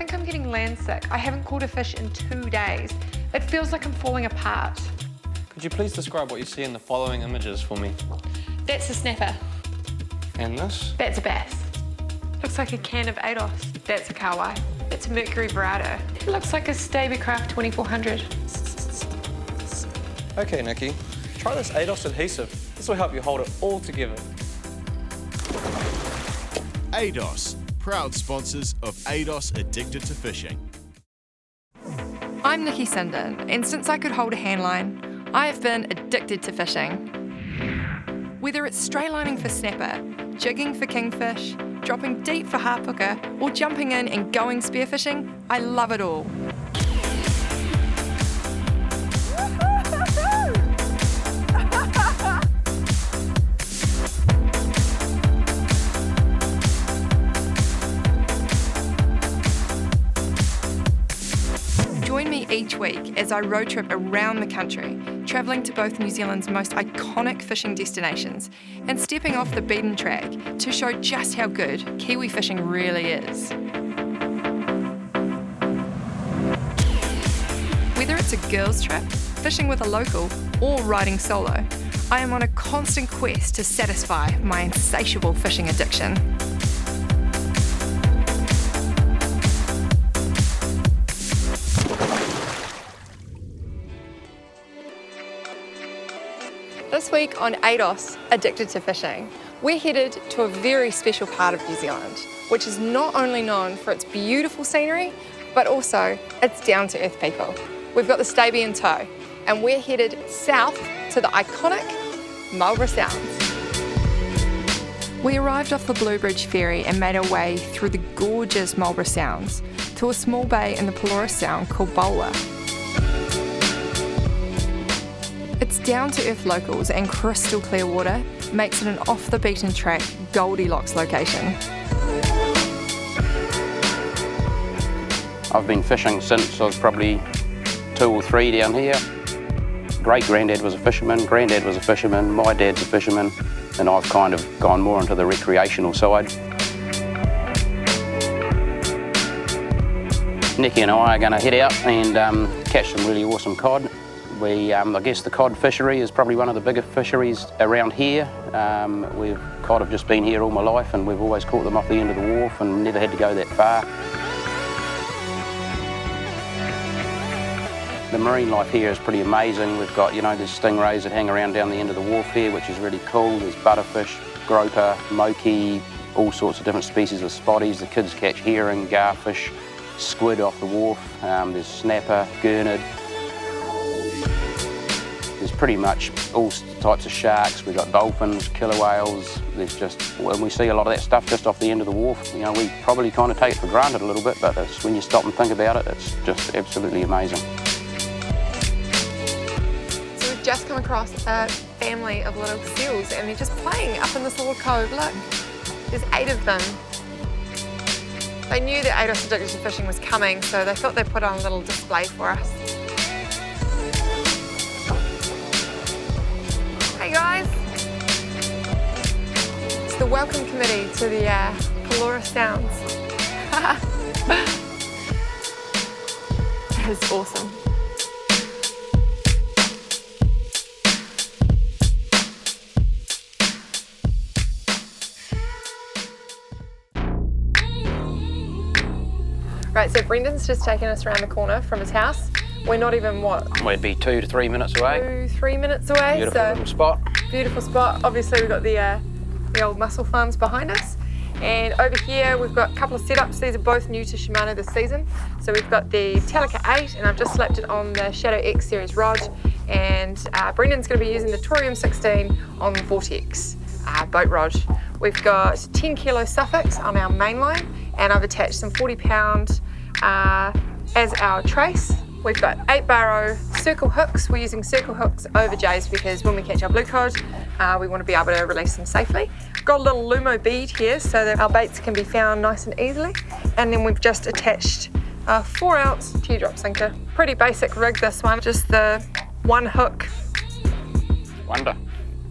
think I'm getting land sick. I haven't caught a fish in 2 days. It feels like I'm falling apart. Could you please describe what you see in the following images for me? That's a snapper. And this? That's a bass. Looks like a can of ADOS. That's a kawai. That's a Mercury Verado. It looks like a Stabicraft 2400. Okay, Nikki, try this ADOS adhesive. This will help you hold it all together. ADOS, proud sponsors of ADOS Addicted to Fishing. I'm Nikki Sinden, and since I could hold a handline, I have been addicted to fishing. Whether it's straylining for snapper, jigging for kingfish, dropping deep for harpooker, or jumping in and going spearfishing, I love it all. Join me each week as I road trip around the country, travelling to both New Zealand's most iconic fishing destinations and stepping off the beaten track to show just how good Kiwi fishing really is. Whether it's a girls' trip, fishing with a local, or riding solo, I am on a constant quest to satisfy my insatiable fishing addiction. This week on ADOS, Addicted to Fishing, we're headed to a very special part of New Zealand, which is not only known for its beautiful scenery, but also its down-to-earth people. We've got the Staby in tow, and we're headed south to the iconic Marlborough Sounds. We arrived off the Blue Bridge ferry and made our way through the gorgeous Marlborough Sounds to a small bay in the Marlborough Sound called Bowler. Its down-to-earth locals and crystal clear water makes it an off-the-beaten-track Goldilocks location. I've been fishing since I was probably 2 or 3 down here. Great-granddad was a fisherman, granddad was a fisherman, my dad's a fisherman, and I've kind of gone more into the recreational side. Nikki and I are going to head out and catch some really awesome cod. I guess the cod fishery is probably one of the bigger fisheries around here. Cod have just been here all my life, and we've always caught them off the end of the wharf and never had to go that far. The marine life here is pretty amazing. We've got, there's stingrays that hang around down the end of the wharf here, which is really cool. There's butterfish, groper, moki, all sorts of different species of spotties. The kids catch herring, garfish, squid off the wharf. There's snapper, gurnard. There's pretty much all types of sharks. We've got dolphins, killer whales. When we see a lot of that stuff just off the end of the wharf, we probably kind of take it for granted a little bit, but when you stop and think about it, it's just absolutely amazing. So we've just come across a family of little seals, and they're just playing up in this little cove. Look, there's 8 of them. They knew that ADOS Addicted to Fishing was coming, so they thought they'd put on a little display for us. Hey guys! It's the welcome committee to the Marlborough Sounds. That is awesome. Right, so Brendan's just taken us around the corner from his house. We're not even, We'd be 2 to 3 minutes away. 2-3 minutes away. Beautiful little spot. Beautiful spot. Obviously we've got the old mussel farms behind us. And over here we've got a couple of setups. These are both new to Shimano this season. So we've got the Telica 8, and I've just slapped it on the Shadow X series rod. And Brendan's going to be using the Torium 16 on the Vortex boat rod. We've got 10 kilo Suffolks on our main line, and I've attached some 40-pound as our trace. We've got 8-barrow circle hooks. We're using circle hooks over jays because when we catch our blue cod, we want to be able to release them safely. Got a little Lumo bead here so that our baits can be found nice and easily. And then we've just attached a 4-ounce teardrop sinker. Pretty basic rig, this one. Just the 1 hook. Wonder.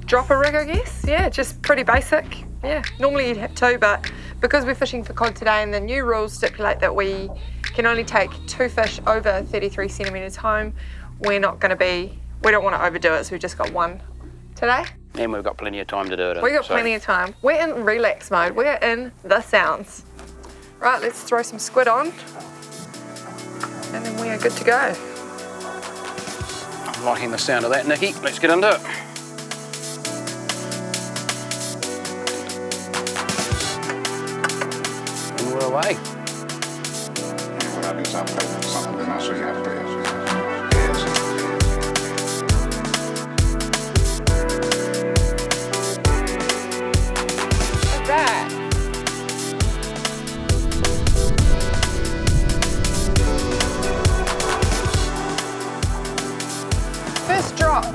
Dropper rig, I guess. Yeah, just pretty basic. Yeah, normally you'd have 2, but because we're fishing for cod today and the new rules stipulate that we can only take 2 fish over 33 centimetres home, we don't want to overdo it, so we've just got 1 today. And we've got plenty of time to do it. We've got plenty of time. We're in relax mode. We're in the sounds. Right, let's throw some squid on. And then we are good to go. I'm liking the sound of that, Nikki. Let's get into it. And we're away. Right. First drop.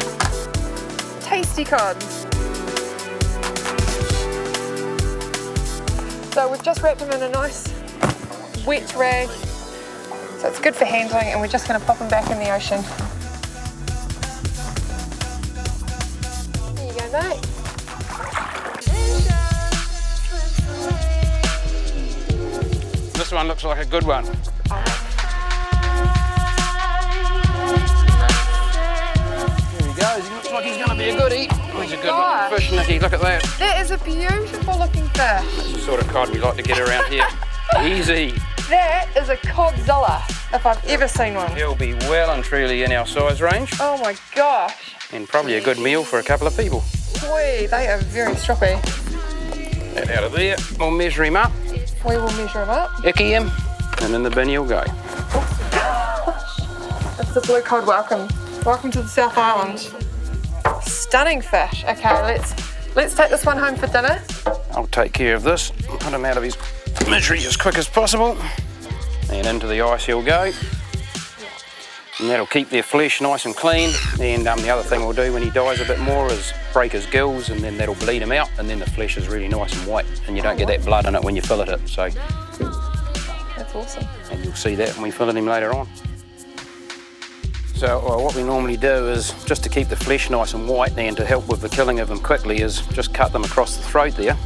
Tasty cod. So we've just wrapped them in a nice wet rag. So it's good for handling, and we're just going to pop them back in the ocean. There you go, mate. This one looks like a good one. Here he goes. He looks like he's going to be a goodie. Oh, he's a good looking fish, Nikki. Look at that. That is a beautiful looking fish. That's the sort of cod we like to get around here. Easy. That is a codzilla, if I've ever seen one. He'll be well and truly in our size range. Oh my gosh. And probably a good meal for a couple of people. Boy, they are very stroppy. That out of there. We'll measure him up. We will measure him up. Icky him. And in the bin he'll go. That's the blue cod welcome. Welcome to the South Island. Stunning fish. Okay, let's take this one home for dinner. I'll take care of this. Put him out of his misery as quick as possible. And into the ice he'll go. And that'll keep their flesh nice and clean. And the other thing we'll do when he dies a bit more is break his gills, and then that'll bleed him out, and then the flesh is really nice and white, and you don't get that blood in it when you fillet it. So that's awesome. And you'll see that when we fillet him later on. So what we normally do is, just to keep the flesh nice and white and to help with the killing of them quickly, is just cut them across the throat there.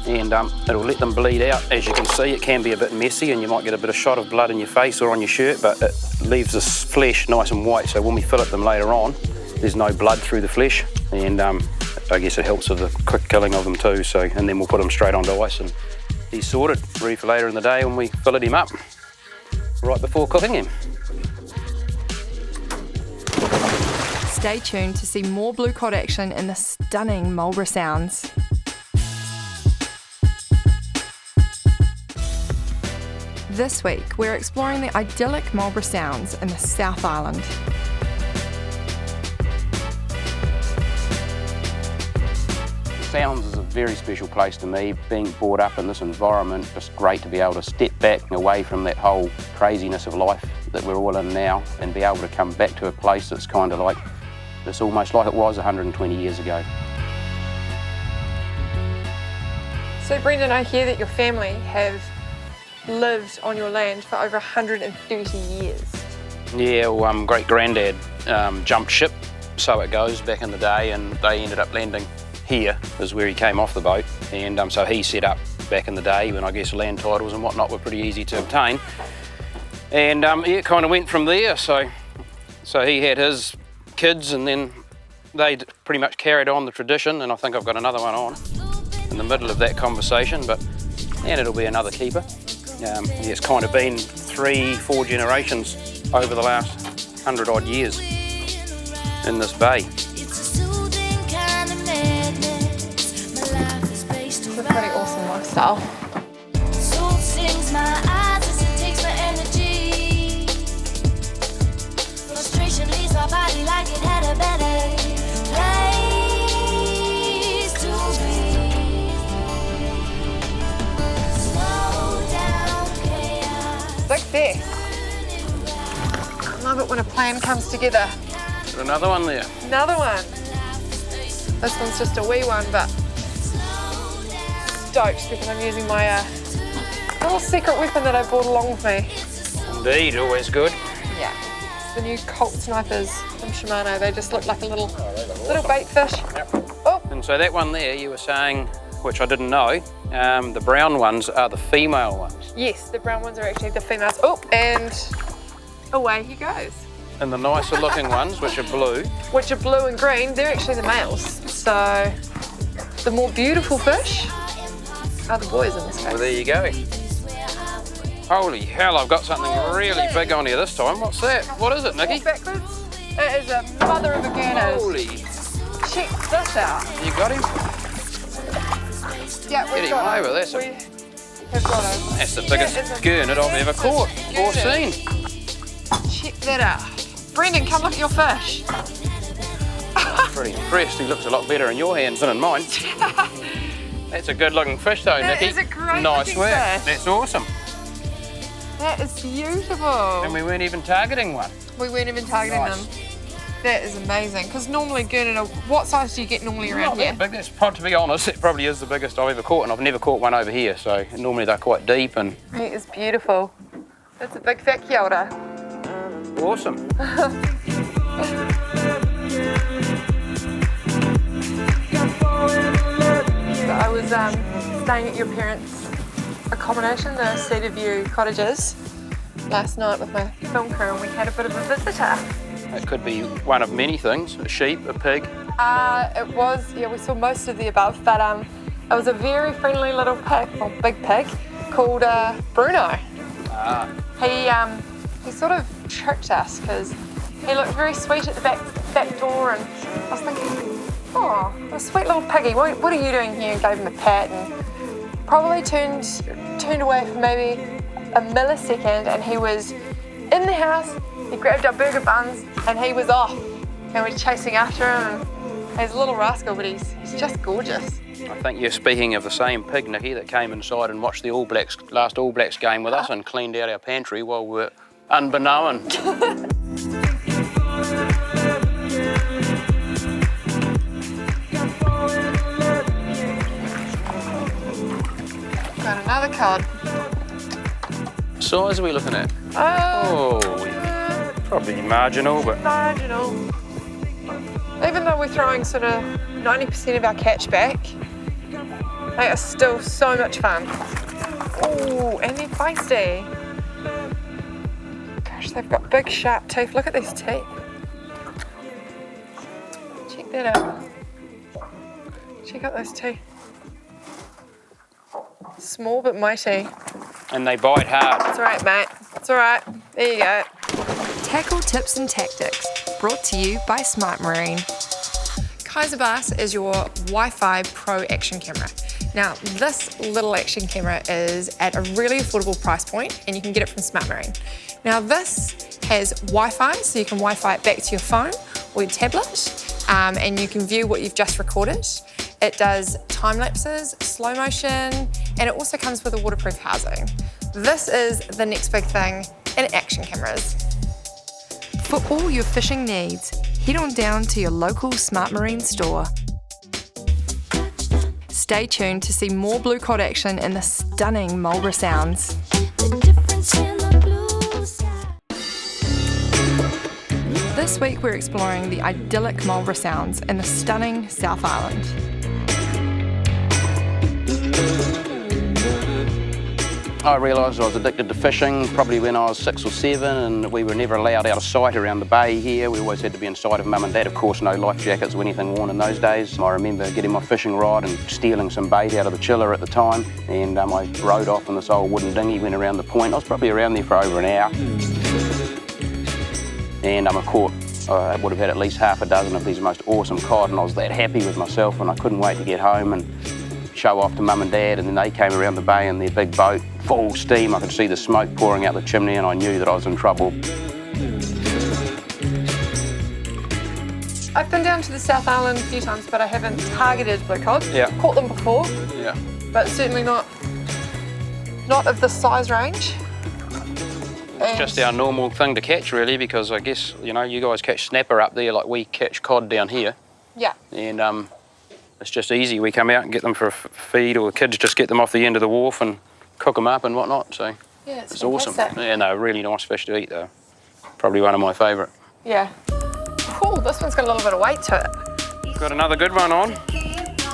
And it'll let them bleed out. As you can see, it can be a bit messy and you might get a bit of shot of blood in your face or on your shirt, but it leaves this flesh nice and white, so when we fillet them later on, there's no blood through the flesh, and I guess it helps with the quick killing of them too. So, and then we'll put them straight onto ice and he's sorted, ready for later in the day when we fillet him up, right before cooking him. Stay tuned to see more blue cod action in the stunning Marlborough Sounds. This week, we're exploring the idyllic Marlborough Sounds in the South Island. Sounds is a very special place to me. Being brought up in this environment, just great to be able to step back and away from that whole craziness of life that we're all in now, and be able to come back to a place that's kind of like, it's almost like it was 120 years ago. So Brendan, I hear that your family have lived on your land for over 130 years. Yeah, well, great-granddad jumped ship, so it goes, back in the day, and they ended up landing here, is where he came off the boat. And so he set up back in the day when I guess land titles and whatnot were pretty easy to obtain. And yeah, it kind of went from there. So he had his kids, and then they pretty much carried on the tradition, and I think I've got another one on in the middle of that conversation, and it'll be another keeper. Yeah, it's kind of been 3-4 generations over the last 100 odd years in this bay. It's a pretty awesome lifestyle. Frustration leaves our body like it had a better place to be. Success. I love it when a plan comes together. Got another one there. Another one. This one's just a wee one, but stoked because I'm using my little secret weapon that I brought along with me. Indeed, always good. Yeah, it's the new Colt snipers from Shimano. They just look like a little bait fish. Yep. Oh. And so that one there, you were saying, which I didn't know, The brown ones are the female ones. Yes, the brown ones are actually the females. Oh, and away he goes. And the nicer looking ones, which are blue. Which are blue and green, they're actually the males. So the more beautiful fish are the boys in this case. Well, there you go. Holy hell, I've got something really big on here this time. What's that? What is it, Nikki? Walk backwards. It is a mother of a gurnard. Holy, Check this out. you got him? Yeah, Get we've him got over, him. that's We have got him. That's the That is biggest a gurnard I've ever caught or gurnard. seen. Check that out. Brendan, come look at your fish. Pretty impressed. He looks a lot better in your hands than in mine. That's a good looking fish though, That Nikki. is a great nice looking work. fish. That's awesome. That is beautiful. And we weren't even targeting one. We weren't even targeting Nice. them. That is amazing. Because normally gurnard, what size do you get normally around Not here? that big. That's probably, to be honest, it probably is the biggest I've ever caught, and I've never caught one over here. So normally they're quite deep and It is beautiful. That's a big fat kia ora. awesome. So I was staying at your parents' accommodation, the Cedar View Cottages, last night with my film crew, and we had a bit of a visitor. It could be one of many things: a sheep, a pig. It was, yeah, we saw most of the above, but it was a very friendly little pig, or big pig, called Bruno. He sort of tricked us because he looked very sweet at the back door, and I was thinking, oh, a sweet little piggy, what are you doing here? And gave him a pat, and probably turned away for maybe a millisecond, and he was in the house. He grabbed our burger buns and he was off, and we're chasing after him. And he's a little rascal, but he's just gorgeous. I think you're speaking of the same pig, Nikki, that came inside and watched the last All Blacks game with us and cleaned out our pantry while we were unbeknown. Got another cod. Size are we looking at? Probably marginal, but Marginal. Even though we're throwing sort of 90% of our catch back, they are still so much fun. Oh, and they're feisty. Gosh, they've got big sharp teeth. Look at these teeth. Check that out. Check out those teeth. Small but mighty. and they bite hard. It's all right, mate. It's all right. There you go. Tackle tips and tactics, brought to you by Smart Marine. Kaiser Bass is your Wi-Fi Pro action camera. Now, this little action camera is at a really affordable price point, and you can get it from Smart Marine. Now, this has Wi-Fi, so you can Wi-Fi it back to your phone or your tablet, and you can view what you've just recorded. It does time lapses, slow motion, and it also comes with a waterproof housing. This is the next big thing in action cameras. For all your fishing needs, head on down to your local Smart Marine store. Stay tuned to see more blue cod action in the stunning Marlborough Sounds. This week we're exploring the idyllic Marlborough Sounds in the stunning South Island. I realised I was addicted to fishing probably when I was 6 or 7, and we were never allowed out of sight around the bay here. We always had to be in sight of Mum and Dad. Of course, no life jackets or anything worn in those days. I remember getting my fishing rod and stealing some bait out of the chiller at the time, and I rode off in this old wooden dinghy, went around the point. I was probably around there for over an hour, and I caught, I would have had at least half a dozen of these most awesome cod, and I was that happy with myself, and I couldn't wait to get home and show off to Mum and Dad. And then they came around the bay in their big boat, full steam. I could see the smoke pouring out the chimney, and I knew that I was in trouble. I've been down to the South Island a few times, but I haven't targeted blue cod. Yeah. Caught them before, Yeah. but certainly not of the size range. And Just our normal thing to catch, really, because I guess, you know, you guys catch snapper up there like we catch cod down here. yeah, And it's just easy. We come out and get them for a feed, or the kids just get them off the end of the wharf and cook them up and whatnot. So yeah, it's awesome. fantastic. Yeah, no, really nice fish to eat though. Probably one of my favourite. Yeah. Cool. This one's got a little bit of weight to it. Got another good one on.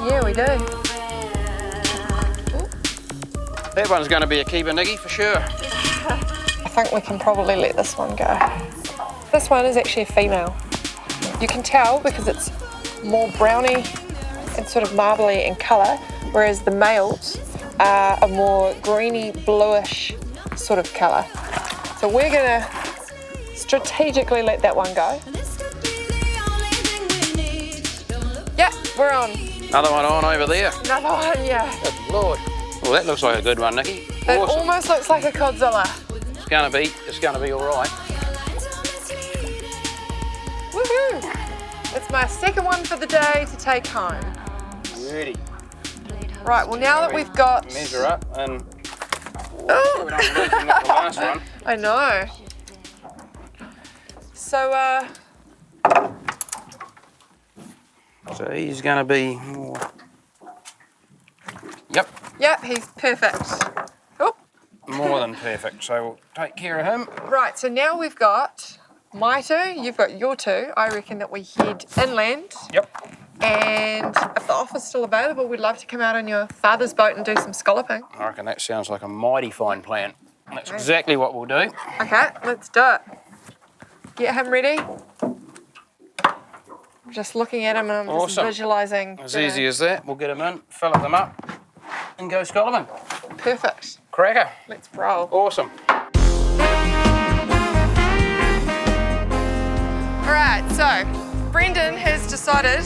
Yeah, we do. Ooh. That one's going to be a keeper, Nikki, for sure. I think we can probably let this one go. This one is actually a female. You can tell because it's more browny and sort of marbly in colour, whereas the males are a more greeny, bluish sort of colour. So we're going to strategically let that one go. Yeah, we're on. Another one on over there. Another one, yeah. Good Lord. Well, that looks like a good one, Nikki. It Awesome. almost looks like a Godzilla. It's gonna be all right. Woohoo! It's my second one for the day to take home. Ready. Right, well now that we've got... Measure up and... Oh. We don't lose like the last one. I know. So, So he's gonna be more... Yep, yeah, he's perfect. Oh. more than perfect. So we'll take care of him. Right, so now we've got my two, you've got your two. I reckon that we head inland. Yep. And if the offer's still available, we'd love to come out on your father's boat and do some scalloping. I reckon that sounds like a mighty fine plan. That's exactly what we'll do. Okay, let's do it. Get him ready. I'm just looking at him and I'm just visualising. As easy as that. We'll get him in, fill them up, and go scalloping. Perfect. Cracker. Let's roll. Awesome. All right, so Brendan has decided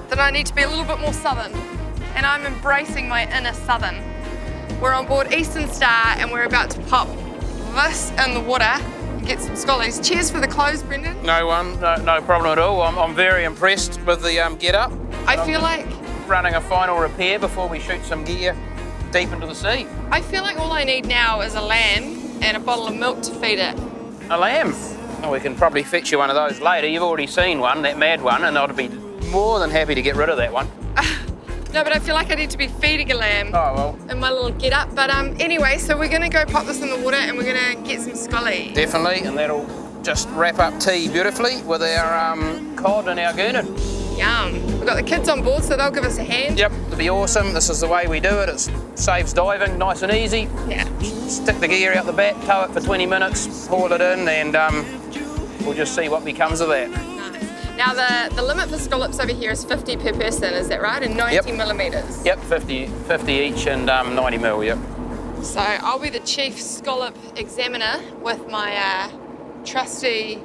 that I need to be a little bit more southern, and I'm embracing my inner southern. We're on board Eastern Star and we're about to pop this in the water and get some scallies. Cheers for the clothes, Brendan. No problem at all. I'm very impressed with the get-up. I feel like Running a final repair before we shoot some gear deep into the sea. all I need now is a lamb and a bottle of milk to feed it. A lamb? Oh, we can probably fetch you one of those later. You've already seen one, that mad one, and I'd be more than happy to get rid of that one. No, but I feel like I need to be feeding a lamb. Oh, well. In my little get up. But anyway, so we're gonna go pop this in the water and we're gonna get some scully. Definitely, and that'll just wrap up tea beautifully with our cod and our gurnard. Yum. We've got the kids on board, so they'll give us a hand. Yep, it'll be awesome. This is the way we do it. It saves diving, nice and easy. Yeah. Stick the gear out the back, tow it for 20 minutes, haul it in, and we'll just see what becomes of that. Now the limit for scallops over here is 50 per person, is that right? And 90 millimetres. Yep, 50 each and 90 mil, yep. So I'll be the chief scallop examiner with my trusty...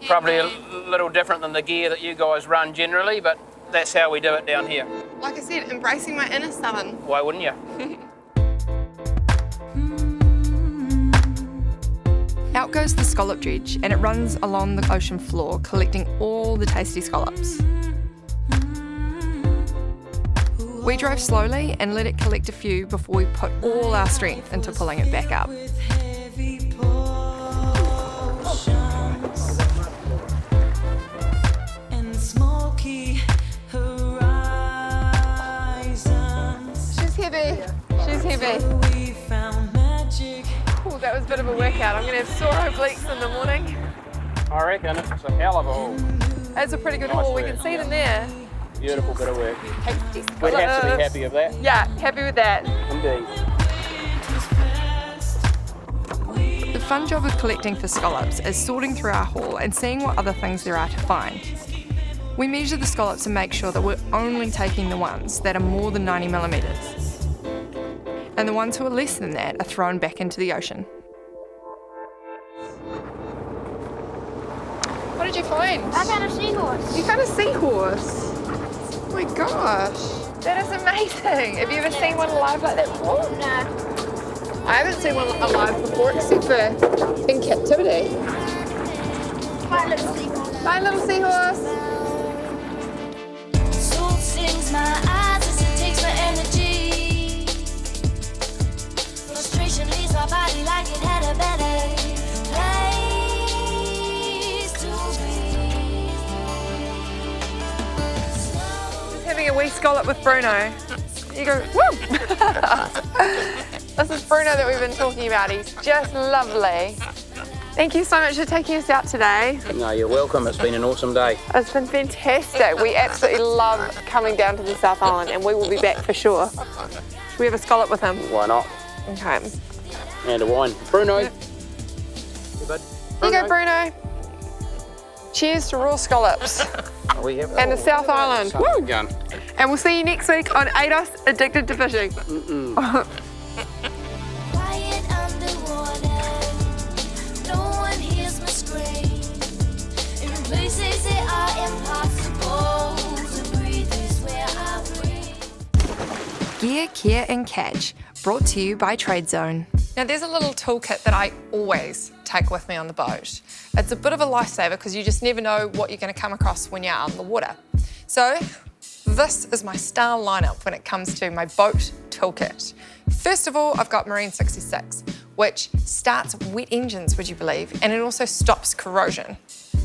Probably a little different than the gear that you guys run generally, but that's how we do it down here. Like I said, embracing my inner southern. Why wouldn't you? Out goes the scallop dredge and it runs along the ocean floor, collecting all the tasty scallops. We drove slowly and let it collect a few before we put all our strength into pulling it back up. She's heavy. Oh, that was a bit of a workout. I'm going to have sore obliques in the morning. I reckon it's a hell of a haul. That's a pretty good Nice haul. We work. can see them there. Beautiful bit of work. Tasty We'd have to be scallops. happy with that. Yeah, happy with that. Indeed. The fun job of collecting for scallops is sorting through our haul and seeing what other things there are to find. We measure the scallops and make sure that we're only taking the ones that are more than 90 millimetres. And the ones who are less than that are thrown back into the ocean. What did you find? I found a seahorse. You found a seahorse? Oh my gosh, that is amazing. Have you ever seen one alive like that before? No. I haven't seen one alive before except for in captivity. My little seahorse. Bye, little seahorse. Salt stings my eyes as it takes my energy. Frustration leaves my body like it had a better place to be. Just having a wee scallop with Bruno. You go, woo! This is Bruno that we've been talking about. He's just lovely. Thank you so much for taking us out today. No, you're welcome. It's been an awesome day. It's been fantastic. We absolutely love coming down to the South Island and we will be back for sure. Should we have a scallop with him? Why not? Okay. And a wine. Bruno. Yep. Here you go, Bruno. Cheers to raw scallops and the South Island. Woo! Gun. And we'll see you next week on ADOS Addicted to Fishing. Quiet underwater, no one hears my scream. In places that are impossible to breathe is where I breathe. Gear, Care and Catch, brought to you by Trade Zone. Now there's a little toolkit that I always take with me on the boat. It's a bit of a lifesaver because you just never know what you're going to come across when you're out on the water. So this is my star lineup when it comes to my boat toolkit. First of all, I've got Marine 66, which starts wet engines, would you believe, and it also stops corrosion.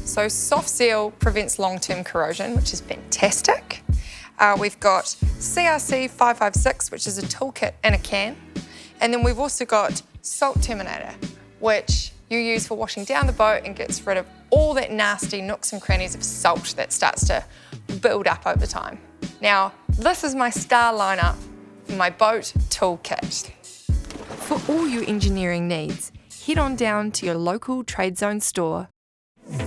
So soft seal prevents long-term corrosion, which is fantastic. We've got CRC 556, which is a toolkit in a can. And then we've also got Salt Terminator, which you use for washing down the boat and gets rid of all that nasty nooks and crannies of salt that starts to build up over time. Now, this is my star lineup for my boat toolkit. For all your engineering needs, head on down to your local Trade Zone store.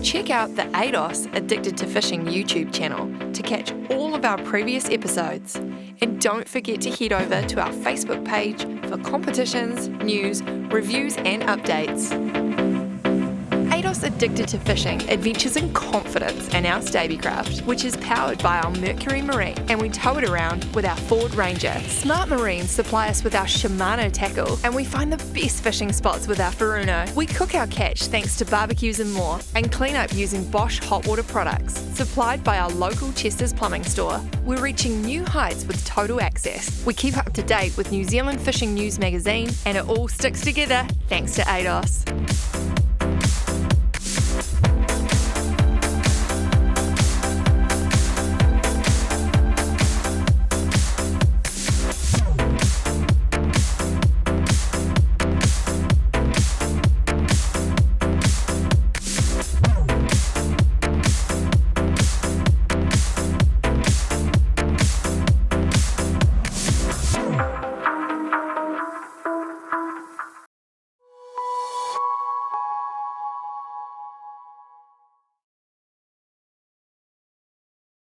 Check out the ADOS Addicted to Fishing YouTube channel to catch all of our previous episodes. And don't forget to head over to our Facebook page for competitions, news, reviews and updates. ADOS Addicted to Fishing adventures in confidence in our Stabycraft, which is powered by our Mercury Marine, and we tow it around with our Ford Ranger. Smart Marines supply us with our Shimano tackle, and we find the best fishing spots with our Furuno. We cook our catch thanks to barbecues and more, and clean up using Bosch hot water products, supplied by our local Chester's Plumbing store. We're reaching new heights with total access. We keep up to date with New Zealand Fishing News magazine, and it all sticks together thanks to ADOS.